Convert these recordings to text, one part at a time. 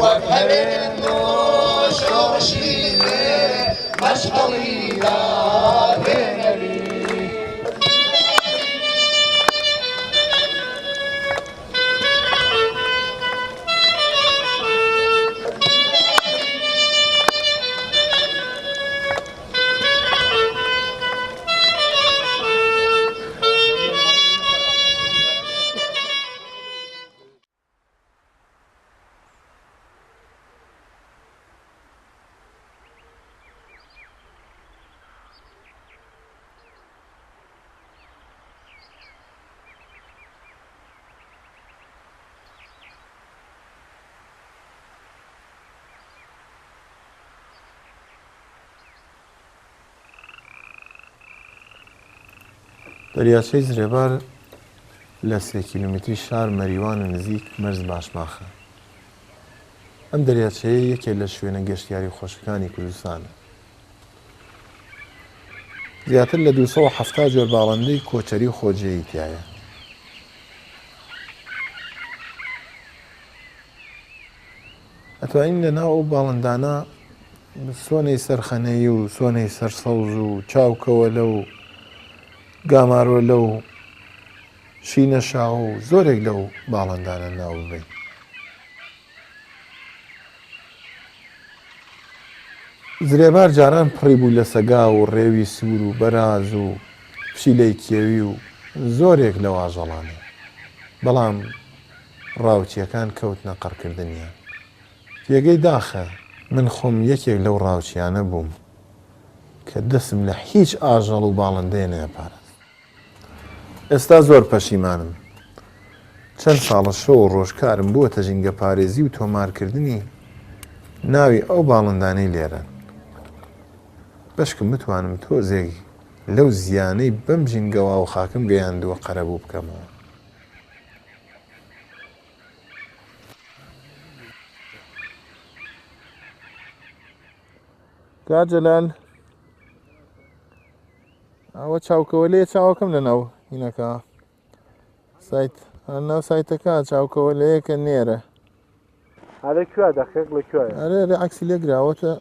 وكهرين وشوشيني مشغلي يا بيني. دەریاچەی زرێبار لە 3 کیلومتری شار مەریوانە نزیک مەرز باشماخە. ئەم دەریاچەیە یەکێک لە شوێنە گەشتیاری خۆشەکانی کوردستانە. زیاتر لە 270 جۆر باڵندەی کۆچەری و خۆجێیی تایە. ئەتوانین لەناو ئەو باڵندانە سۆنەی سەرخەنەی و سۆنەی سەرسەوز و چاوکەوەلە و گامارۆلە و شینە شاو و زۆرێک لەو باڵندانە ناو ببین. زرێبار جاران پڕی بوو لە سەگا و ڕێوی سوور و بەراز و پشیلەی کێوی و زۆرێک لە واژەڵانێ، بەڵام ڕاوچیەکان کەوتنە قەڕکردنیان. پێگەی داخە من خۆم یەکێک لەو ڕاوچیانە بووم کە دەسم لە هیچ ئاژەڵ و باڵندەیە نەپارێت. ئێستا زۆر پەشیمانم. چەند ساڵە شەو و ڕۆژکارم بووە ژینگە پارێزی و تۆمارکردنی ناوی ئەو باڵندانەی لێرەن. بەشکم بتوانم تۆزێک لەو زیانەی بەم ژینگەوا و خاکم گەیاندووە قەرەبوو بکەمەوە. کاجەلال ئەوە چاوکەوەلەیە چاوەکەم لەناو هینەکە سایت ناو سایتەکە چاوکەوەلەیەکە نێرە. هذا كوا دقيق لكوا ئەرێ عکسی لێگراوەتە.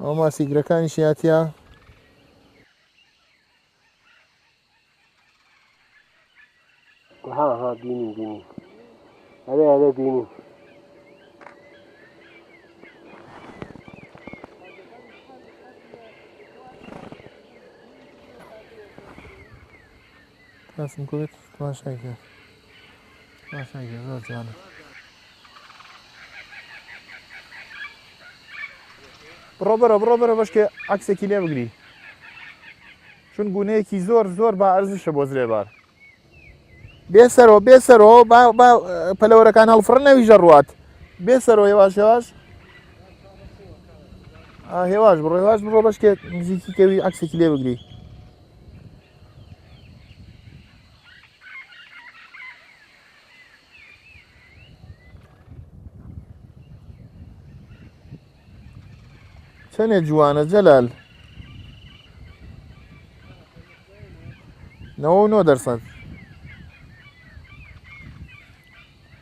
ئەو ماسیگرەکانی شیاتیا ها بيني هذا بيني کەسم کوێت تماشای کرد زۆر جوانە. بڕۆ بەرە بەشکێ عکسێکی لێ بگری، چون گونەیەکی زۆر با ئەرزشە بۆ زرێبار. بێسەرەوە با پەلەوەرەکان هەڵفڕن نەویژە ڕوات. بێسەرەوە هێواش بڕۆ بەشکێ نزیکی کەوی عکسێکی لێ بگری. چەندێ جوانە جەلال، 99%.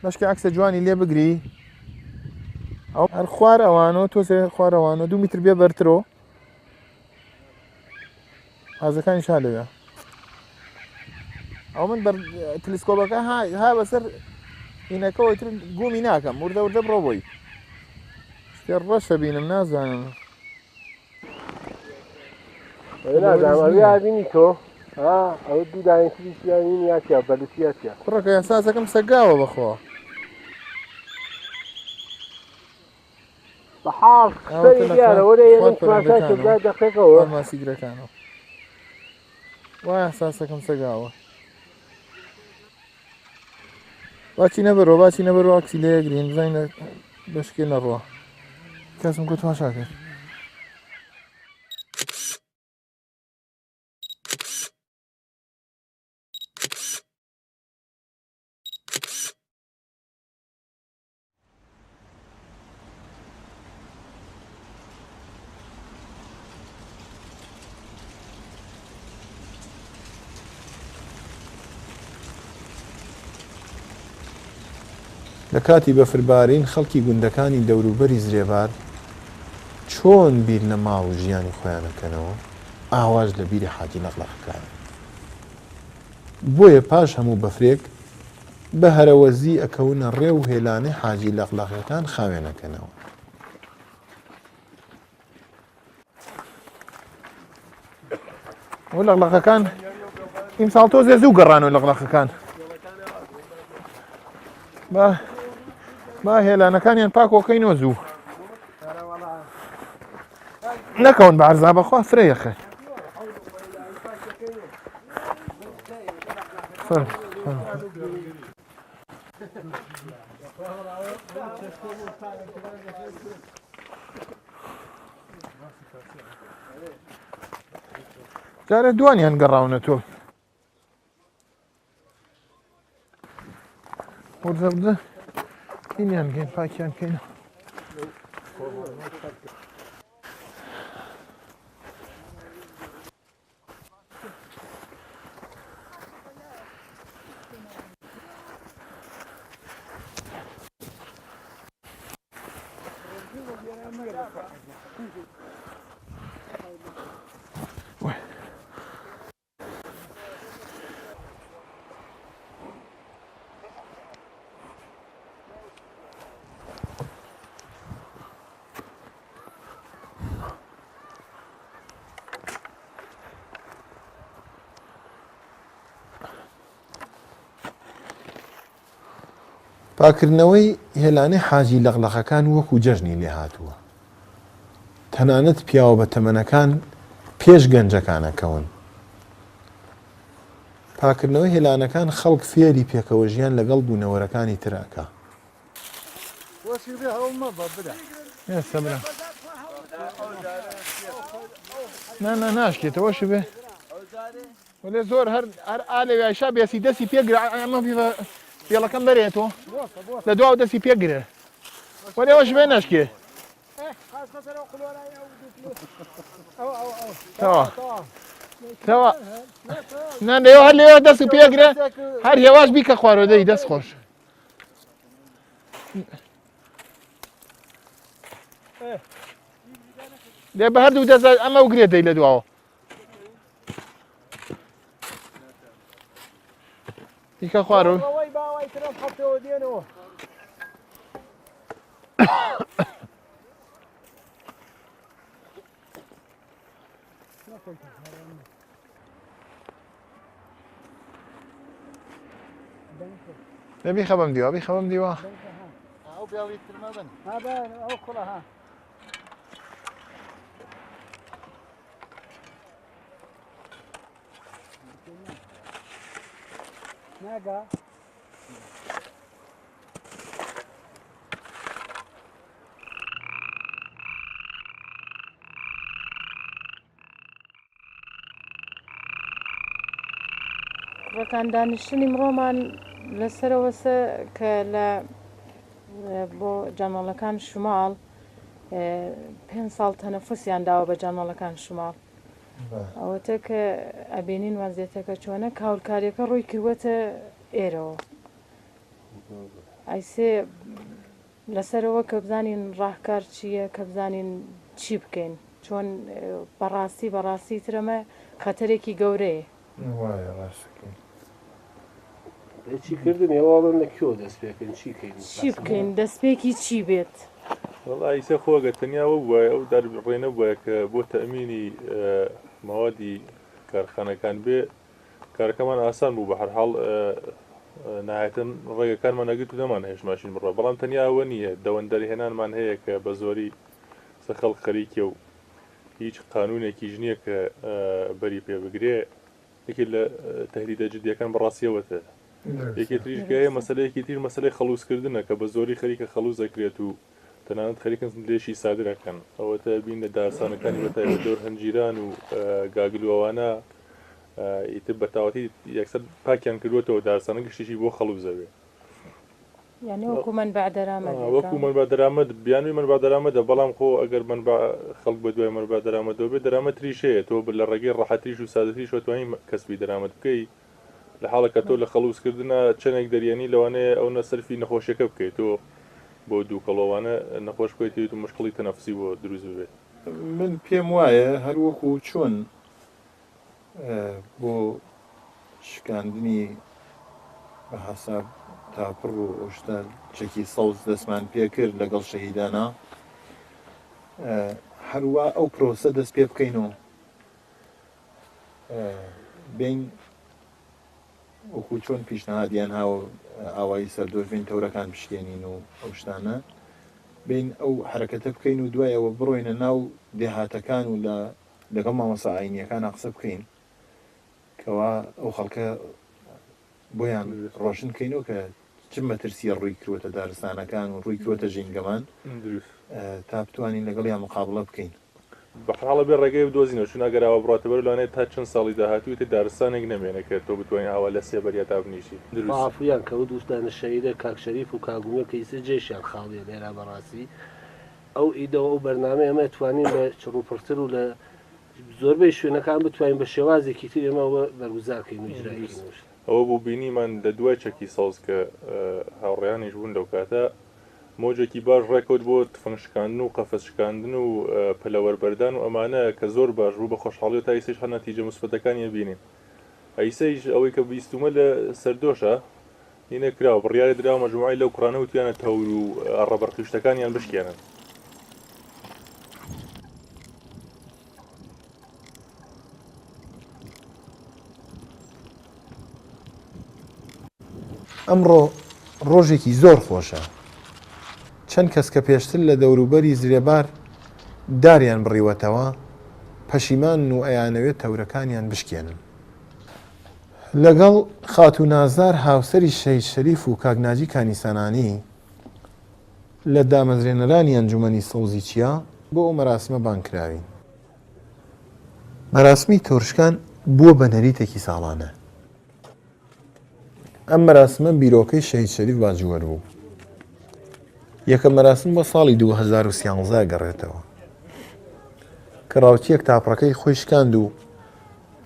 بەشکە عکسە جوانی لێ بگری. ئەو هەر خوار ئەوانەوە تۆسێ خوارەوانە 2 میتر بێ بەرترەوە حازەکانی شا لەوێ. ئەو من تەلسکۆپەکە ها بەسەر هینەکەەوەی تر گومی ناکەم، وردە بڕۆ بۆی شتێ ڕەشە بینم نازانم. بینی تۆ ئەو دوو داینسیانی یاتیا بەلوسیاتیا کوڕەکە ئەساسەکەم سەگاوە بەخۆ بەحاڵ دقیقەوە ماسیگرەکانەوە وای ئەساسەکەم سەگاوە. باچی نەبەرەوە عکسی لێگرین بزانینە بەشکێ نەڕوە. کەسم گوت تماشا کرد. لە کاتی بەفربارین خەڵکی گوندەکانی دەوروبەری زرێبار چۆن بیر لە ماڵ و ژیانی خۆیانەکەنەوە ئاواز لە بیری حاجی لەقلەقەکان بۆیە پاش هەموو بەفرێک بە هەرەوەزی ئەکەونە ڕێ و هێلانەی حاجی لەقلەقەکان خاوێنەکەنەوە. و لەقلەقەکان ئیمساڵ تۆزێ زوو گەڕانەوە لەقلەقەکان با هێلانەکانیان پاکۆکەینەوە زوو نەکەون بە عەرزا بەخوا فرەیەخە جارێ دوانیان گەڕاونە تۆ وەرزە بدە اینیان گەین پاکیان بکەینەوە. پاکردنەوەی هێلانەی حاجی لەقلەقەکان وەکو جەژنی لێ هاتووە. تەنانەت پیاوە بە تەمەنەکان پێش گەنجەکانەکەون. پاکردنەوەی هێلانەکان خەڵک فێری پێکەوە ژیان لەگەڵ بوونەوەرەکانی تراکە. ناشکێتەوەش بێ وەلێ زۆر هەر ئالێویشا بێسی دەستی پێگرە ئەمە پێڵەکەم بەرێتەوە لە دواو دەستی پێگرێ وەلێەوەش بێ ناشکێ تەوا نانەوە هەر لێوە دەست و پێگرێ هەر هێواش بیکە خوارەوەدەی دەست خۆش لێ بە هەردوو دەست ئەمە وگرێ دەی لە دواوە بیکە خوارەوە نبي خبم ديوا بي خبم ديوا او بياوي ترمدن هذا او كلها ناقة ڕەکان دانیشتنی مرۆمان لەسەرەوەسە کە لە بۆ جانۆڵەکان شماڵ 5 ساڵ تەنەفوسیان داوە بە جانۆڵەکان شماڵ ئەوەتە کە ئەبینین وازێتەکە چۆنە کاولکاریەکە ڕووی کردوەتە ئێرەوە ئایسێ لەسەرەوە کە بزانین ڕاهکار چییە کە بزانین چی بکەین چۆن بەڕاستی ترەمە خەتەرێکی گەورەیە چی کردن ئێوەڵم لە کۆ دەست پێکەن چی بکەین دەستپێکی چی بێت وڵای ئیسە خۆگە تەنیاوە بووە ئەو دەرڕێنە بووە کە بۆ تەئەمینی مەوادی کارخانەکان بێ کارەکەمان ئاسان بوو بە هەرحاڵ نهایەتەن ڕێگەکانمان نەگرت و نەمان هێش ماشین بڕە بەڵام تەنیاوە نییە دەوەندەری هێنانمان هەیە کە بە زۆری خەڵک خەریکە و هیچ قانونێکی ژنیە کە بەری پێ بگرێ یەکێک لە تەهدیدە جدیەکان بەڕاستیەوەتە یەکێ تریشکە هەیە مەسەلەیەکی تر مەسەلەی خەڵووسکردنە کە بە زۆری خەریکە خەڵووز دەکرێت و تەنانەت خەریکن لێشی سادرەکەن ئەوەتە بین لە دارسانەکانی بەتایبەت دۆر هەنجیران و گاگلووانە ئیتر بەتاوەتی یەکسەر پاکیان کردوێتەوە دارسانە گشتیشی بۆ خەڵوزەوێ یعنی وەکو منبع دەرامەد وەکو منبع دەرامەد بیانوی منبع دەرامەدە بەڵام خۆ ئەگەر خەڵک بە دوای منبع دەرامەدەوە بێت دەرامەد تریش هەیە تۆ لە ڕێگەی ڕەحەتریش و سادەتریش وەتوانین کەسبی دەرامەد بکەی لە حاڵەکە تۆ لە خەڵوزکردنە چەندێک دەریێنی لەوانەیە ئەو نەسەرفی نەخۆشیەکە بکەیت تۆ بۆ دوو کەڵەوانە نەخۆش بکەیت و مشکڵی تەنەفسی بۆ دروست ببێت. من پێم وایە هەروەکو چۆن بۆ شکاندنی بە حساب تاپڕ و ئەوشتا چەکی سەوز دەستمان پێ کرد لەگەڵ شەهیدانە هەروە ئەو پرۆسە دەست پێ بکەینەوە بین وەکو چۆن پیشنهادیان هاو ئاوایی سەردۆژبین تەورەکان بشکێنین و ئەو شتانە بین ئەو حرەکەتە بکەین و دوایەوە بڕۆینە ناو دێهاتەکان و لەگەڵ مامەسا ئاینیەکان قسە بکەین کەوا ئەو خەڵکە بۆیان ڕۆشن بکەینەوە کە چ مەترسیە ڕووی کروتە دارستانەکان و ڕووی کروتە ژینگەمان تا بتوانین لەگەڵیان مقابڵە بکەین. بەحاڵە بێ ڕێگەی بدۆزینەوە چون ئەگەر ئەوە بڕاتە بەر لەوانەیە تا چەند ساڵی داهاتووی تە دارستانێک نەمێنێت کە تۆ بتوانین ئاوا لە سێبەریا تا بنیشی ئافویان کەوت دوستانە شەهیدە کاک شەریف و کاگومە کەیسە جێشیان خاڵیە لێرا بەڕاستی ئەو ئیدەوە ئەو بەرنامە ئەمە توانین لە چڕوپڕتر و لە زۆربەی شوێنەکان بتوانین بە شێوازێکی تر ئێمەوە بەرگوزارکەین و ئیجرایکەین. ئەوە بوو بینیمان لە دوای چەکی ساڵز کە هاوڕێیانیش بوون لەو کاتە مۆجێکی باش ڕێکەوت بۆ تفەنگشکاندن و قەفەسشکاندن و پلەوەربەردان و ئەمانە کە زۆر باش بوو بە خۆشحاڵی و تا ئیسەش هەر نەتیجە مثبەتەکانی بینین. ئەیسەیش ئەوەی کە بیستومە لە سەردۆشە هینە کراوە بڕیاری درا مەجموعی لەو کوڕانە وتیانە تەور و ڕەبەرخیشتەکانیان بشکێنن. ئەمڕۆ ڕۆژێکی زۆر خۆشە چەند کەس کە پێشتر لە دەوروبەری زرێبار داریان بڕیوەتەوە پەشیمان و ئەیانەوێت تەورەکانیان بشکێنن. لەگەڵ خاتو نازار هاوسەری شەید شەریف و کاکناجی کانیسانانی لە دامەزرێنەرانی ئەنجومەنی سەوزی چیا بۆ ئەو مەراسمە بانکراوین. مەراسمی تۆرشکان بووە بە نەریتێکی ساڵانە. ئەم مەراسمە بیرۆکەی شەید شەریف باجووەر بوو. یەکەم مەراسم بە ساڵی 2013 گەڕێتەوە کە ڕاوچیەک تاپڕەکەی خۆی شکاند و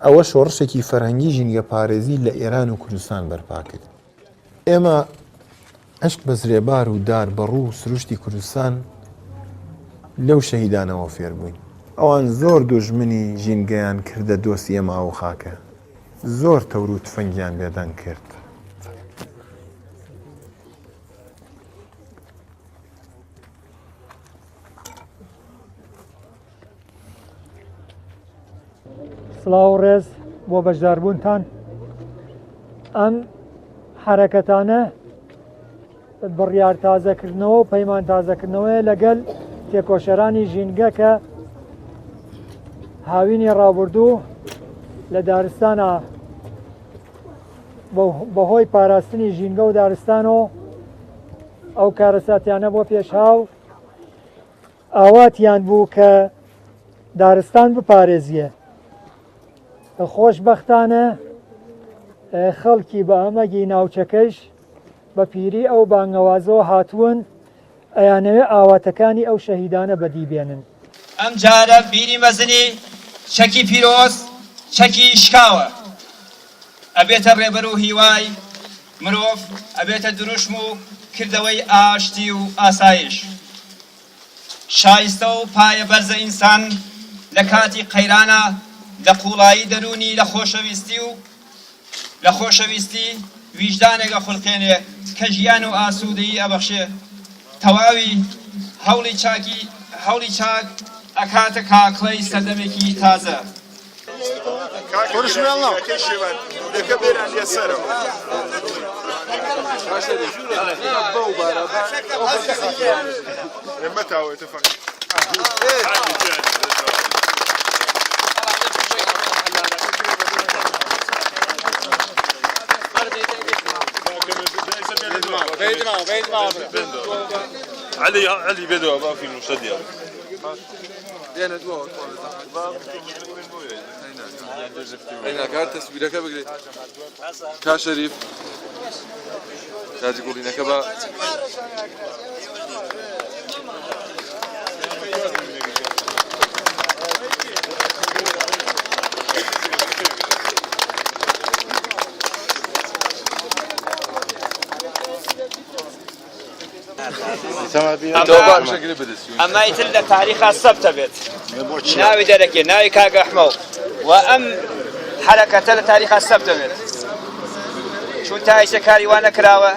ئەوە شۆڕشێکی فەرهەنگی ژینگە پارێزی لە ئێران و کوردستان بەرپا کرد. ئێمە عشق بە زرێبار و دار بەڕوو و سروشتی کوردستان لەو شەهیدانەوە فێر بووین. ئەوان زۆر دوژمنی ژینگەیان کردە دۆستی ئێمە و خاکە زۆر تەور و تفەنگیان بێدان کرد. سڵاو و ڕێز بۆ بەشداربوونتان. ئەم حرەکەتانە بڕیار تازەکردنەوە و پەیمان تازەکردنەوەی لەگەل تێکۆشەرانی ژینگە کە هاوینی ڕابردوو لە دارستانە بەهۆی پاراستنی ژینگە و دارستانەوە ئەو کارەساتیانە بۆ پێشهاو ئاواتیان بوو کە دارستان بپارێزیە. خۆشبەختانە خەڵکی بە ئەمەگی ناوچەکەش بە پیری ئەو بانگەوازەوە هاتوون ئەیانەوێ ئاواتەکانی ئەو شەهیدانە بەدی بێنن. ئەم جارە بیری مەزنی چەکی پیرۆز چەکی شکاوە ئەبێتە ڕێبەر و هیوای مرۆڤ ئەبێتە دروشم و کردەوەی ئاشتی و ئاسایش شایستە و پایە بەرزە ئینسان لە کاتی قەیرانە لە قوڵایی دەرونی لە خۆشەویستی ویژدانێکە خوڵقێنێ کە ژیان و ئاسوودەیی ئەبەخشێ تەواوی هەوڵی چاک ئەکاتە کاکڵەی سەردەمێکی تازە. علي بدو بقى في المشدية هنا كارت تسويلك بقى كاشريف تاجي قولي نكبا توبان بشكل بدس ئەمای تر لە تاریخا سەبتە بێت ناوی دەرەکێ ناوی کاگە ئەحمەو و ئەم حرەکەتە لە تاریخا سەبتە بێت چون تا هیچ کاری وانە کراوە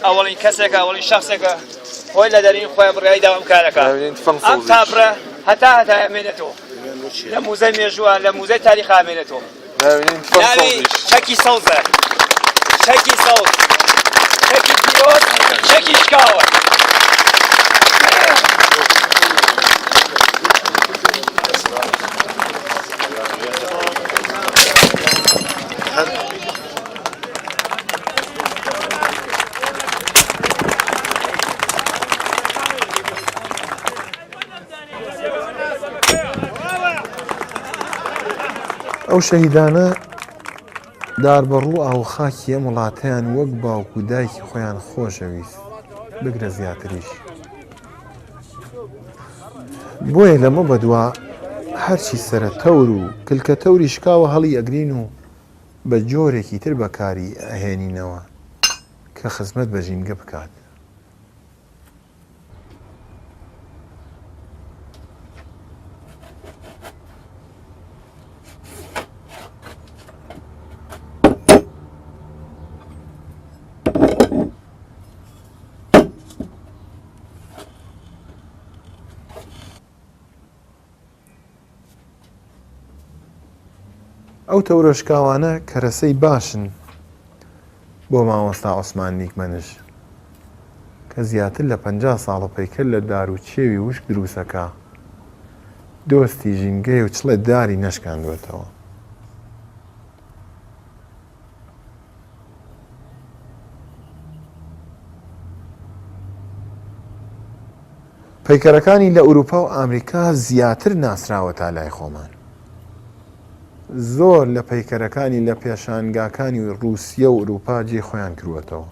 ئەوڵین کەسێکە ئەوڵین شخصێکە خۆی لە دەرین خۆی بڕیایی داوام کارەکە ئەم تاپرە هەتا ئەمێنێتەوە لە موزەی مێژووە لە موزەی تاریخا ئەمێنێتەوە ناوی چەکی سەوزە چەکی سەوز چەکی پیرۆز چەکی شکاوە ئەو شەهیدانە داربەڕوو ئاو خاکی ئەم وڵاتیان وەک باوکو دایکی خۆیان خۆشەویست بگرە زیاتریش بۆیە لەمە بەدووە هەرچی سەرەتەور و کلکە تەوری شکاوە هەڵی ئەگرین و بە جۆرێکی تر بەکاری ئەهێنینەوە کە خزمەت بە ژینگە بکات. ئەو تەورۆشکاوانە کەرەسەی باشن بۆ مامۆستا عوسمان نیکمەنش کە زیاتر لە 50 ساڵە پەیکەر لە دار و چێوی وشک دروستەکە دۆستی ژینگەی و چڵێ داری نەشکاندوێتەوە. پەیکەرەکانی لە ئوروپا و ئامریکا زیاتر ناسراوە تا لای خۆمان. زۆر لە پەیکەرەکانی لە پێشانگاکانی ڕووسیە و ئوروپا جێ خۆیان کردوەتەوە.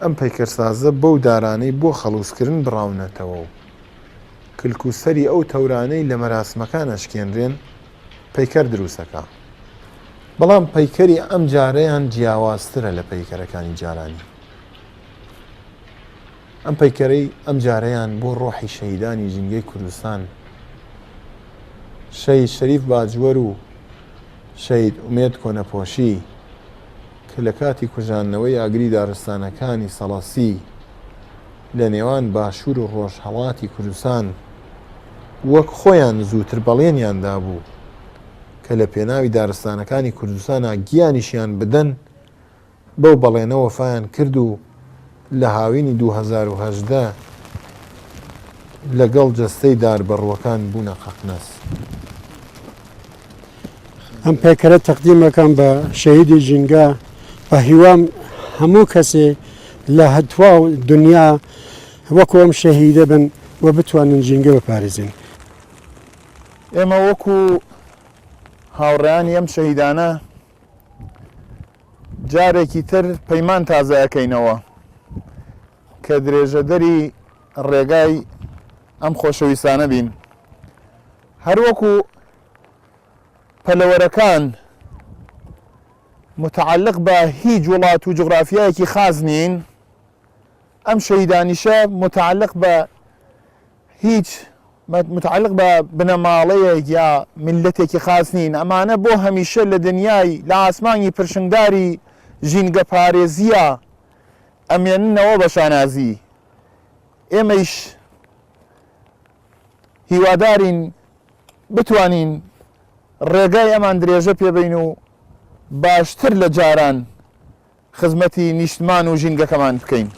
ئەم پەیکەرسازە بەو دارانەی بۆ خەڵوسکردن بڕاونەتەوە و کلکوسەری ئەو تەورانەی لە مەراسمەکان ئەشکێنرێن پەیکەر دروستەکە. بەڵام پەیکەری ئەم جارەیان جیاوازترە لە پەیکەرەکانی جارانی. ئەم پەیکەرەی ئەم جارەیان بۆ ڕۆحی شەهیدانی ژینگەی کوردستان شەهید شەریف باجوەر و شەهید ئومێد کۆنەپۆشی کە لە کاتی کوژانەوەی ئاگری دارستانەکانی سەڵاسی لە نێوان باشوور و ڕۆژهەڵاتی کوردستان وەک خۆیان زووتر بەڵێنیاندا بوو کە لە پێناوی دارستانەکانی کوردستانە گیانیشیان بدەن بەو بەڵێنەوە وەفایان کرد و لە هاوینی 2018 لەگەڵ جەستەی داربەڕوەکان بوونە قەقنەس. ئەم پێکەرە تەقدیمەکەم بە شەهیدی ژینگە بە هیوام هەموو کەسێ لە هەتوا و دنیا وەکو ئەم شەهیدە بن و بتوانن ژینگە بپارێزین. ئێمە وەکو هاوڕێیانی ئەم شەهیدانە جارێکی تر پەیمان تازەیەکەینەوە کە درێژەدەری ڕێگای ئەم خۆشەویستانە بین. هەروەکو پەلەوەرەکان متعلق بە هیچ وڵات و جغرافیایەکی خاص نین، ئەم شەهیدانیشە متعلق بە بنەماڵەیەک یا میلەتێکی خاص نین. ئەمانە بۆ هەمیشە لە دنیای لە ئاسمانی پرشنگداری ژینگە پارێزیە ئەمێننەوە بە شانازی. ئێمەیش هیوادارین بتوانین ڕێگای ئەمان درێژە پێبین و باشتر لە جاران خزمەتی نیشتمان و ژینگەکەمان بکەین.